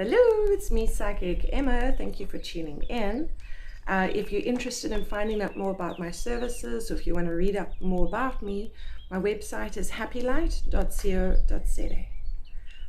Hello, it's me, Psychic Emma. Thank you for tuning in. If you're interested in finding out more about my services, or if you want to read up more about me, my website is happylight.co.za.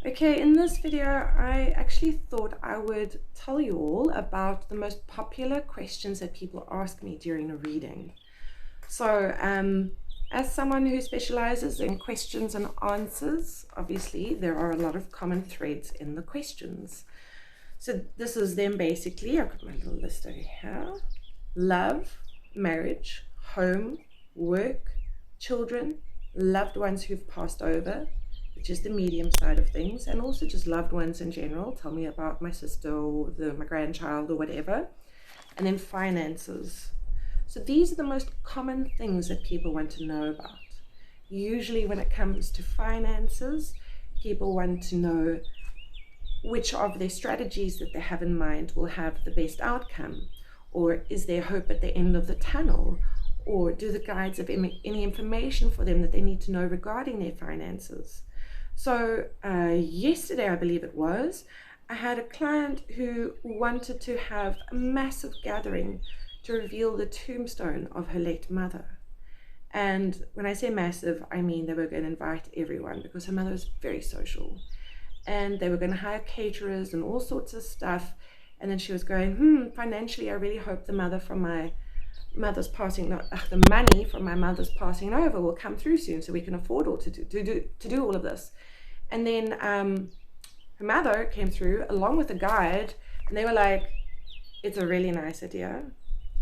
Okay, in this video, I actually thought I would tell you all about the most popular questions that people ask me during a reading. So, as someone who specializes in questions and answers, obviously there are a lot of common threads in the questions. So this is them basically. I've got my little list over here. Love, marriage, home, work, children, loved ones who've passed over, which is the medium side of things, and also just loved ones in general. Tell me about my sister or my grandchild or whatever. And then finances. So these are the most common things that people want to know about. Usually when it comes to finances, people want to know which of their strategies that they have in mind will have the best outcome, or is there hope at the end of the tunnel, or do the guides have any information for them that they need to know regarding their finances. So yesterday, I believe it was, I had a client who wanted to have a massive gathering to reveal the tombstone of her late mother. And when I say massive, I mean they were going to invite everyone because her mother was very social. And they were going to hire caterers and all sorts of stuff. And then she was going, financially, I really hope the money from my mother's passing over will come through soon so we can afford all to do all of this. And then her mother came through along with a guide, and they were like, it's a really nice idea.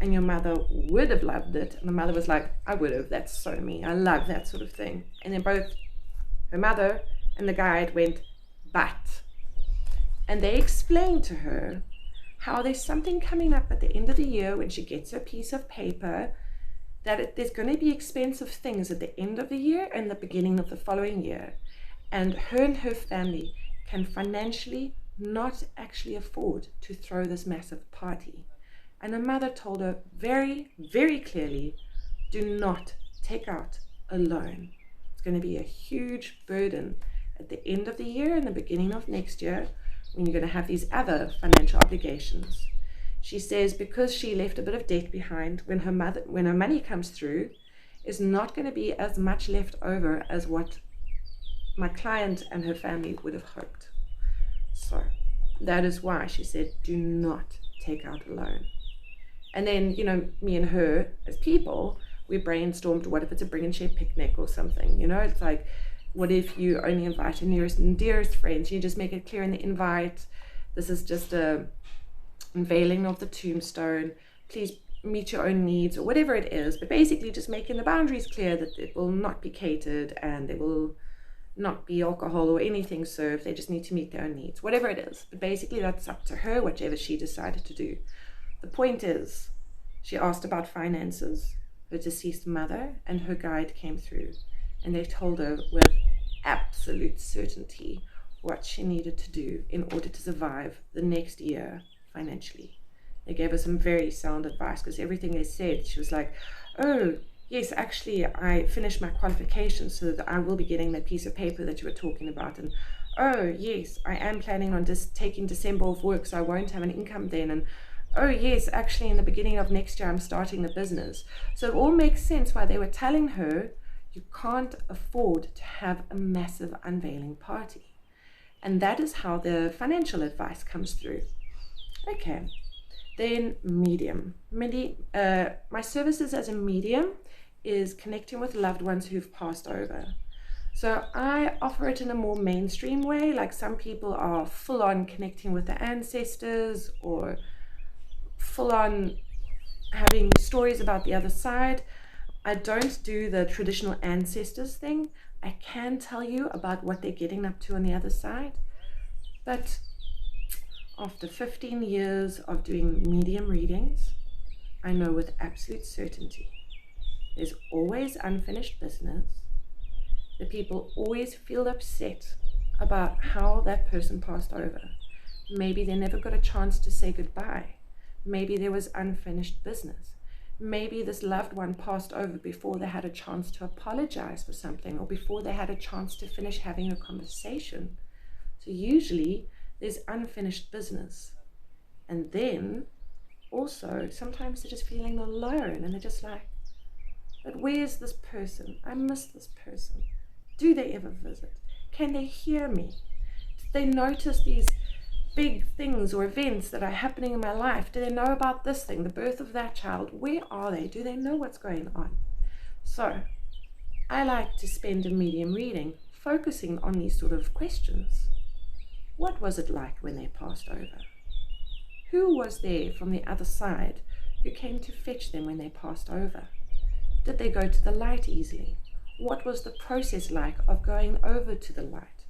And your mother would have loved it. And the mother was like, I would have. That's so me. I love that sort of thing. And then both her mother and the guide went, but. And they explained to her how there's something coming up at the end of the year when she gets her piece of paper, that there's going to be expensive things at the end of the year and the beginning of the following year. And her family can financially not actually afford to throw this massive party. And her mother told her very, very clearly, do not take out a loan. It's going to be a huge burden at the end of the year and the beginning of next year when you're going to have these other financial obligations. She says because she left a bit of debt behind, when her money comes through, is not going to be as much left over as what my client and her family would have hoped. So that is why she said, do not take out a loan. And then, me and her as people, we brainstormed, what if it's a bring and share picnic or something? It's like, what if you only invite your nearest and dearest friends? You just make it clear in the invite, this is just a unveiling of the tombstone. Please meet your own needs, or whatever it is. But basically just making the boundaries clear that it will not be catered and there will not be alcohol or anything served. They just need to meet their own needs, whatever it is. But basically that's up to her, whichever she decided to do. The point is, she asked about finances, her deceased mother, and her guide came through. And they told her with absolute certainty what she needed to do in order to survive the next year financially. They gave her some very sound advice, because everything they said, she was like, oh, yes, actually, I finished my qualifications so that I will be getting that piece of paper that you were talking about. And, oh, yes, I am planning on just taking December off work, so I won't have an income then. And, oh, yes, actually, in the beginning of next year, I'm starting the business. So it all makes sense why they were telling her, you can't afford to have a massive unveiling party. And that is how the financial advice comes through. Okay, then medium. My services as a medium is connecting with loved ones who've passed over. So I offer it in a more mainstream way, like some people are full on connecting with the ancestors, or full on having stories about the other side. I don't do the traditional ancestors thing. I can tell you about what they're getting up to on the other side. But after 15 years of doing medium readings, I know with absolute certainty there's always unfinished business. The people always feel upset about how that person passed over. Maybe they never got a chance to say goodbye. Maybe there was unfinished business. Maybe this loved one passed over before they had a chance to apologize for something, or before they had a chance to finish having a conversation. So usually There's unfinished business. And then also sometimes they're just feeling alone and they're just like, but where's this person? I miss this person. Do they ever visit? Can they hear me? Do they notice these big things or events that are happening in my life? Do they know about this thing, the birth of that child? Where are they? Do they know what's going on? So I like to spend a medium reading focusing on these sort of questions. What was it like when they passed over? Who was there from the other side who came to fetch them when they passed over? Did they go to the light easily? What was the process like of going over to the light?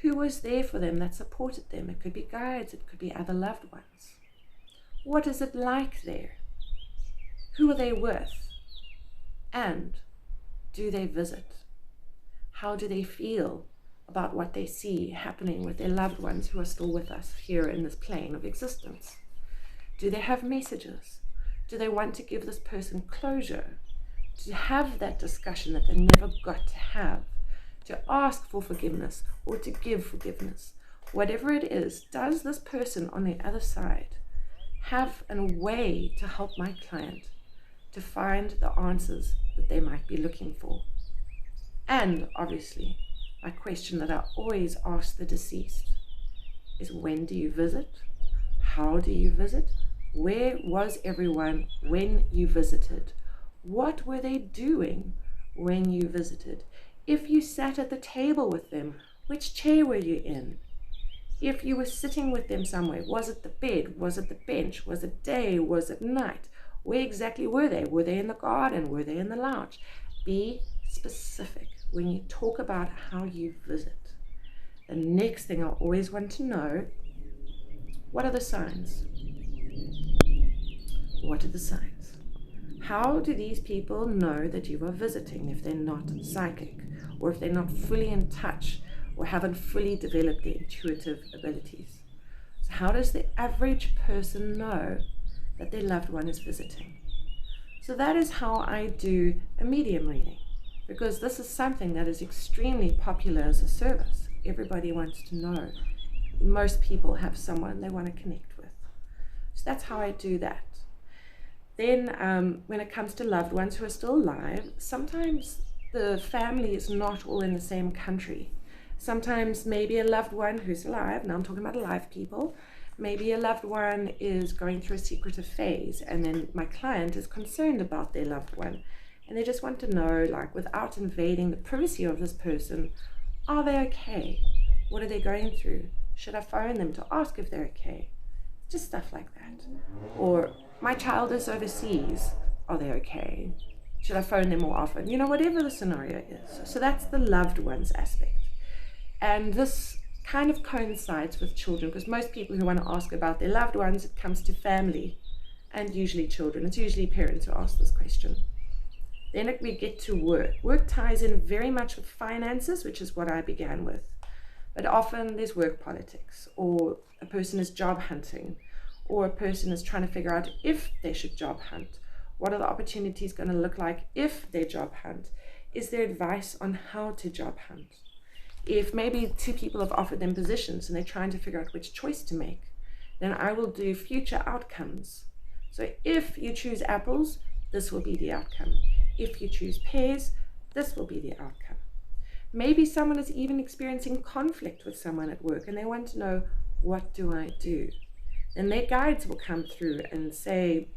Who was there for them that supported them? It could be guides, it could be other loved ones. What is it like there? Who are they with? And do they visit? How do they feel about what they see happening with their loved ones who are still with us here in this plane of existence? Do they have messages? Do they want to give this person closure? To have that discussion that they never got to have? To ask for forgiveness or to give forgiveness? Whatever it is, does this person on the other side have a way to help my client to find the answers that they might be looking for? And obviously, my question that I always ask the deceased is, when do you visit? How do you visit? Where was everyone when you visited? What were they doing when you visited? If you sat at the table with them, which chair were you in? If you were sitting with them somewhere, was it the bed? Was it the bench? Was it day? Was it night? Where exactly were they? Were they in the garden? Were they in the lounge? Be specific when you talk about how you visit. The next thing I always want to know, what are the signs? What are the signs? How do these people know that you are visiting if they're not psychic, or if they're not fully in touch, or haven't fully developed their intuitive abilities? So how does the average person know that their loved one is visiting? So that is how I do a medium reading, because this is something that is extremely popular as a service. Everybody wants to know. Most people have someone they want to connect with. So that's how I do that. Then when it comes to loved ones who are still alive, sometimes the family is not all in the same country. Sometimes maybe a loved one who's alive, now I'm talking about alive people, maybe a loved one is going through a secretive phase, and then my client is concerned about their loved one, and they just want to know, like, without invading the privacy of this person, are they okay? What are they going through? Should I phone them to ask if they're okay? Just stuff like that. Or, my child is overseas, are they okay? Should I phone them more often? You know, whatever the scenario is. So that's the loved ones aspect. And this kind of coincides with children, because most people who want to ask about their loved ones, it comes to family and usually children. It's usually parents who ask this question. Then we get to work. Work ties in very much with finances, which is what I began with. But often there's work politics, or a person is job hunting, or a person is trying to figure out if they should job hunt. What are the opportunities going to look like if they job hunt? Is there advice on how to job hunt? If maybe two people have offered them positions and they're trying to figure out which choice to make, then I will do future outcomes. So if you choose apples, this will be the outcome. If you choose pears, this will be the outcome. Maybe someone is even experiencing conflict with someone at work and they want to know, what do I do? And their guides will come through and say,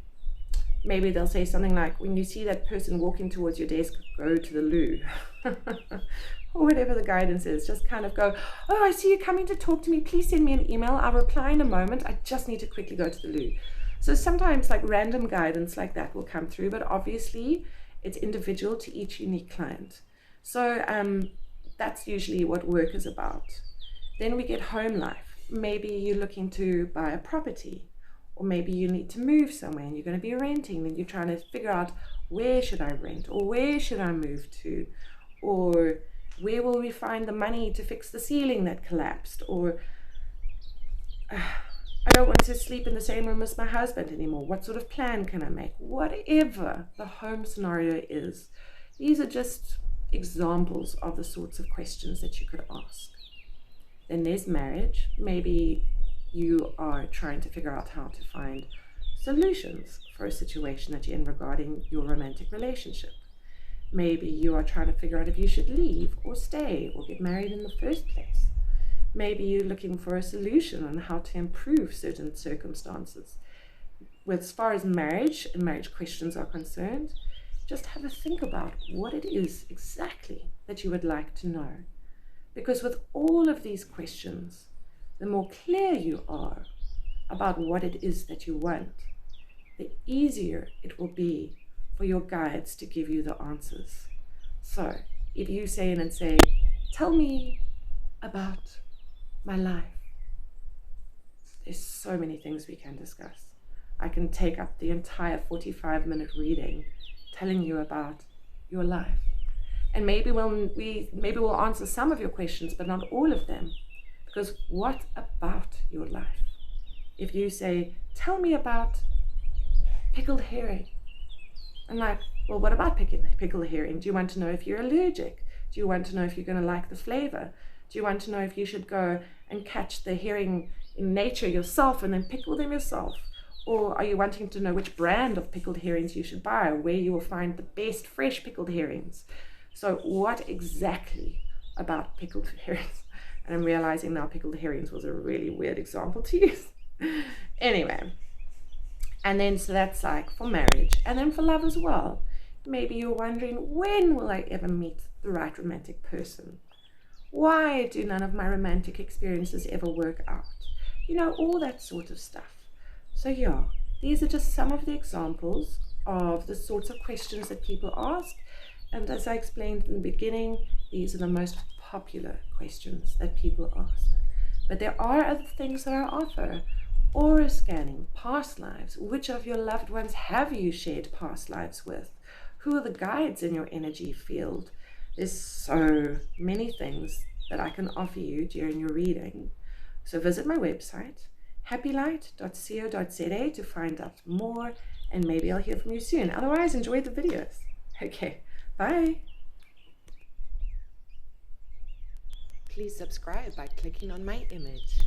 maybe they'll say something like, when you see that person walking towards your desk, go to the loo. Or whatever the guidance is, just kind of go, oh, I see you coming to talk to me. Please send me an email. I'll reply in a moment. I just need to quickly go to the loo. So sometimes like random guidance like that will come through, but obviously it's individual to each unique client. So that's usually what work is about. Then we get home life. Maybe you're looking to buy a property, or maybe you need to move somewhere and you're going to be renting, and you're trying to figure out, where should I rent, or where should I move to, or where will we find the money to fix the ceiling that collapsed, or I don't want to sleep in the same room as my husband anymore. What sort of plan can I make? Whatever the home scenario is, these are just examples of the sorts of questions that you could ask. Then there's marriage. Maybe you are trying to figure out how to find solutions for a situation that you're in regarding your romantic relationship. Maybe you are trying to figure out if you should leave or stay or get married in the first place. Maybe you're looking for a solution on how to improve certain circumstances. As far as marriage and marriage questions are concerned, just have a think about what it is exactly that you would like to know. Because with all of these questions, the more clear you are about what it is that you want, the easier it will be for your guides to give you the answers. So if you say in and say, tell me about my life, there's so many things we can discuss. I can take up the entire 45-minute reading telling you about your life. And maybe we'll answer some of your questions, but not all of them. Because what about your life? If you say, tell me about pickled herring. I'm like, well, what about pickled herring? Do you want to know if you're allergic? Do you want to know if you're going to like the flavor? Do you want to know if you should go and catch the herring in nature yourself and then pickle them yourself? Or are you wanting to know which brand of pickled herrings you should buy, or where you will find the best fresh pickled herrings? So what exactly about pickled herrings? And I'm realizing now pickled herrings was a really weird example to use. Anyway, and then so that's like for marriage. And then for love as well. Maybe you're wondering, when will I ever meet the right romantic person? Why do none of my romantic experiences ever work out? You know, all that sort of stuff. So yeah, these are just some of the examples of the sorts of questions that people ask. And as I explained in the beginning, these are the most popular questions that people ask. But there are other things that I offer. Aura scanning, past lives. Which of your loved ones have you shared past lives with? Who are the guides in your energy field? There's so many things that I can offer you during your reading. So visit my website, happylight.co.za, to find out more, and maybe I'll hear from you soon. Otherwise, enjoy the videos. Okay, bye. Please subscribe by clicking on my image.